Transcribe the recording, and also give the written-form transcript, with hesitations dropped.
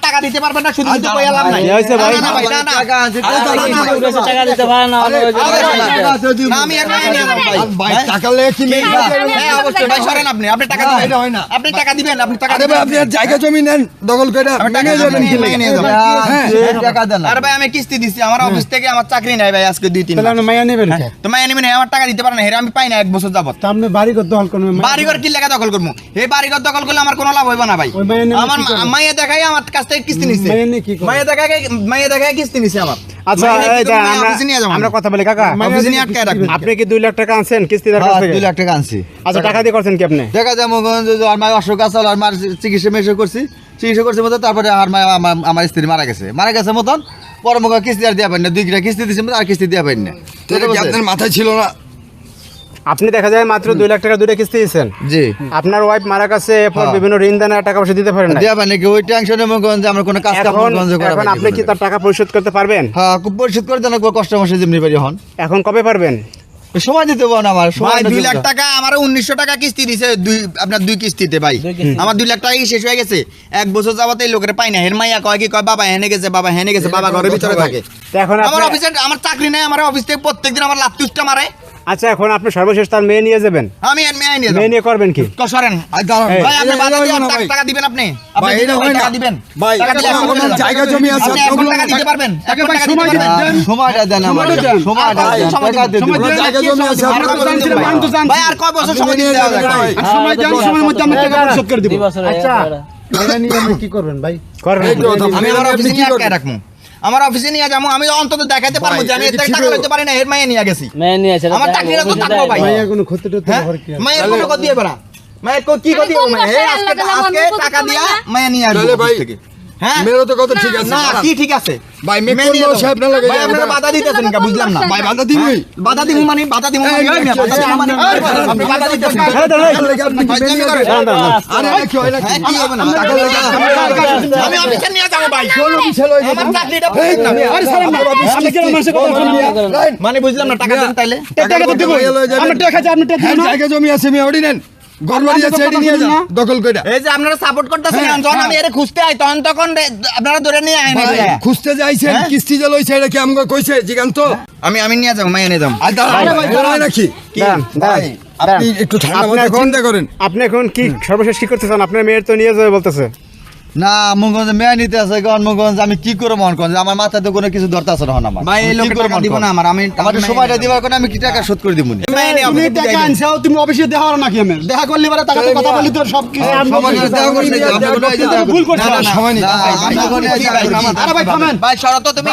টাকা দিতে পারবেন না, শুধু শুধু কইয়া লাভ নাই। না ভাই, না টাকা আছে টাকা দিতে পারে না না, আমি আর মায়া নিয়ে যাব ভাই। ভাই টাকা লে কি নেই হ্যাঁ অবশ্যই ভাই, সরেন আপনি টাকা দিবেন। এটা হয় না। আপনি টাকা দিবেন, আপনি টাকা আরে ভাই দিবেন। আপনি আর জায়গা জমি নেন দখল করে আমি টাকা নিয়ে যাবেন কি নিয়ে নিয়ে যাবো। হ্যাঁ টাকা দেন আরে ভাই আমি কিস্তি দিছি, আমার অফিস থেকে আমার চাকরি নাই ভাই আজকে 2-3 মাস। তাহলে মাইয়া নেবেন কে? তো মায়া নিবেন, আমার টাকা দিতে পারেন না, হেরে আমি পাই না 1 বছর যাবত। তা আপনি বাড়ি করতে হল কোন বাড়িঘর কি লেখা দখল করবো? এই বাড়িঘর দখল করলে আমার কোনো লাভ হইব না ভাই। ওই মাইয়া নিয়ে আমার কি করবেন? মাইয়া দেখাই আমার কাছ থেকে কিস্তি নিছে। মাইয়া নিয়ে কি করবেন? মাইয়া দেখাই কিস্তি নিছে আমার। আচ্ছা মাইয়া নিয়ে এই কি যে করবো? অফিসে নিয়ে যাবো আমরা আমি। কথা বলি কাকা, অফিসে নিয়ে আটকায় রাখবো। আপনি কি 2 লাখ টাকা আনছেন কিস্তিদার কাছ থেকে? 2 লাখ টাকা আনছি আচ্ছা টাকা দিয়ে করছেন কি আপনি? দেখা যায় মগন যে আর মায়ের অসুখ আছে আর মার চিকিৎসা করছি মতো তারপরে আর আমার স্ত্রী মারা গেছে মতন পরে মগ কিস্তি আর দেওয়া পাই না 2 কিস্তি দিছি আর কিস্তি দেওয়া পাই না আপনার মাথায় ছিল না আপনি দেখা যায় মাত্র 2 লাখ টাকা 2টা কিস্তি দিয়েছেন। জি আপনার ওয়াইফ মারা গেছে, এরপর হ্যাঁ। বিভিন্ন ঋণ দানা টাকা পয়সা দিতে পারেন না। দেওয়া পাই নাকি ওই টেনশনে মগন যে আমরা কোনো কাজ কাম এখন গঞ্জ করা এখন আপনি কি তার টাকা পরিশোধ করতে পারবেন? হ্যাঁ খুব পরিশোধ করে দেন কষ্ট মাসে যেমনি পারি হন এখন কবে পারবেন? সময় দিতে পারেন আমার ভাই সময় 2 লাখ টাকা আমার 1900 টাকা কিস্তি দিছে আপনার 2 কিস্তিতে ভাই। আমার 2 লাখ টাকা শেষ হয়ে গেছে 1 বছর যাবত এই লোকের পাই না। হের মাইয়া কয় বাবা হেনে গেছে বাবা ঘরের ভিতরে থাকে। তো এখন আমার আপনি অফিসে আমার চাকরি নাই, আমার অফিস থেকে প্রত্যেকদিন আমার লাত্তুসটা মারে। আচ্ছা এখন আপনি সর্বশেষ তার মেয়ে নিয়ে যাবেন, আমি আর মেয়ে নিয়ে মেয়ে নিয়ে করবেন কি? সরেন ভাই, আপনি বাধা দিয়ে টাকা দিবেন আপনি ভাই, এটা হয় না। টাকা দিবেন ভাই, টাকা দিলে এখন এখন আমার জায়গা জমি আছে, আপনি এখন ওগুলো টাকা দিতে পারবেন? এখন টাকা দিতে সময় পারবেন? দেন। সময়টা দেন আমার সময়টা ভাই, দেন। সময় টাকা দেন। দিয়ে দিবো। জায়গা জমি আছে আর কত আপনার দিন আমি তো জানছি। ভাই আর কয় বছর সময় আপনি দিতে নিয়ে হবে যাবেন ভাই? ভাই। আর সময় দেন, সময়ের মধ্যে আমি টাকা পরিশোধ করে দিব। আচ্ছা মাইয়া নিয়ে আপনি কি করবেন ভাই? করবেন। এই তো কথা, আমি আমার আপনি অফিসে কি নিয়ে করবেন? আটকায় রাখবো। আমার অফিসে নিয়ে যাবো, আমি অন্তত দেখাতে পারবো যে আমি এর থেকে টাকা লইতে পারি না, এর মাইয়া নিয়ে গেছি। মেয়ে নিয়ে আছে আমার চাকরিটা তো থাকবো ভাই। মাইয়া কোনো ক্ষতি টতি হ্যাঁ? হওয়ার কি আছে? মায়ের কোনো ক্ষতি হবে না। মায়ের কি ক্ষতি হবে? মায়ের আজকে টাকা দিয়া মায়া নিয়ে আসবো তাহলে ভাই, অফিস থেকে। হ্যাঁ মেয়েরও তো কথা ঠিক আছে না কি ঠিক আছে ভাই মেয়ে মেয়ে নিয়ে কোন যাবো। সাহেব না লাগে ভাই, আপনারা বাধা দিতেছেন না, বুঝলাম না। ভাই বাধা দিবি বাধা দিব মানে বাধা দিব মানে এই, বাধা দিব মানে আপনি বাধা দিতেছেন। আপনি কি মেয়ে নিয়ে যাবেন? আরে এটা কি হয় না হ্যাঁ, কি হবে না? টাকা লাগে আমি অফিসে নিয়ে যাবো ভাই। কোন বিশাল হয়ে আমার যাবে চাকরিটা এই, না। আরে সালাম না, আপনি কেন মানুষের কথা শুনবেন? রাইট মানে বুঝলাম না, টাকা দেন তাইলে। টাকা তো দিব। আমরা টাকা চাই, আপনি টাকা হ্যাঁ দিবেন না? জায়গা জমি আছে মেয়ে ওড়ি নেন ঘর বাড়ি আছে এটি নিয়ে যান দখল কইরা এই যে আপনারা সাপোর্ট করতেছেন, হ্যাঁ, যখন আমি এর খুঁজতে আই তখন আপনারা ধরে নিয়ে আয় না। ভাই, খুঁজতে যাইছেন হ্যাঁ? কিস্তি যে লইছে এটা কি আমগো কইছে জিগান তো আমি নিয়ে যাবো, মাইয়া নিয়ে যাবো। আর দাঁড়ায় নাকি দাঁড়ান, ভাই দাঁড়ান। আপনি একটু ঠান্ডা আপনি মাথায় এখন- চিন্তা করেন আপনি এখন কি সর্বশেষ কি করতে চান? আপনার মেয়ের তো নিয়ে যাবে বলতেছে। না মঙ্গলগঞ্জ মেয়ে নিতে আছে মঙ্গলগঞ্জ আমি কি করে মন করেন আমার মাথায় তো কোনো কিছু ধরতে আছে না আমার ভাই এই লোকের টাকা দিব না আমার, আমি আমার সময়টা দিবার কোন আমি কি টাকা শোধ করে দিব মাইয়া নিয়ে তুমি অফিসে টাকা যাইবেন। আনছাও, তুমি অফিসে দেখা হলো নাকি আমার? দেখা করলে পরে টাকা তো কথা বলি তো সব কিছু সময় ভুল করছো। না, না, না, সময় নেই ভাই, ভাই, আমরা কোনো কি ভাই, আরে ভাই থামেন ভাই, সরো তো তুমি।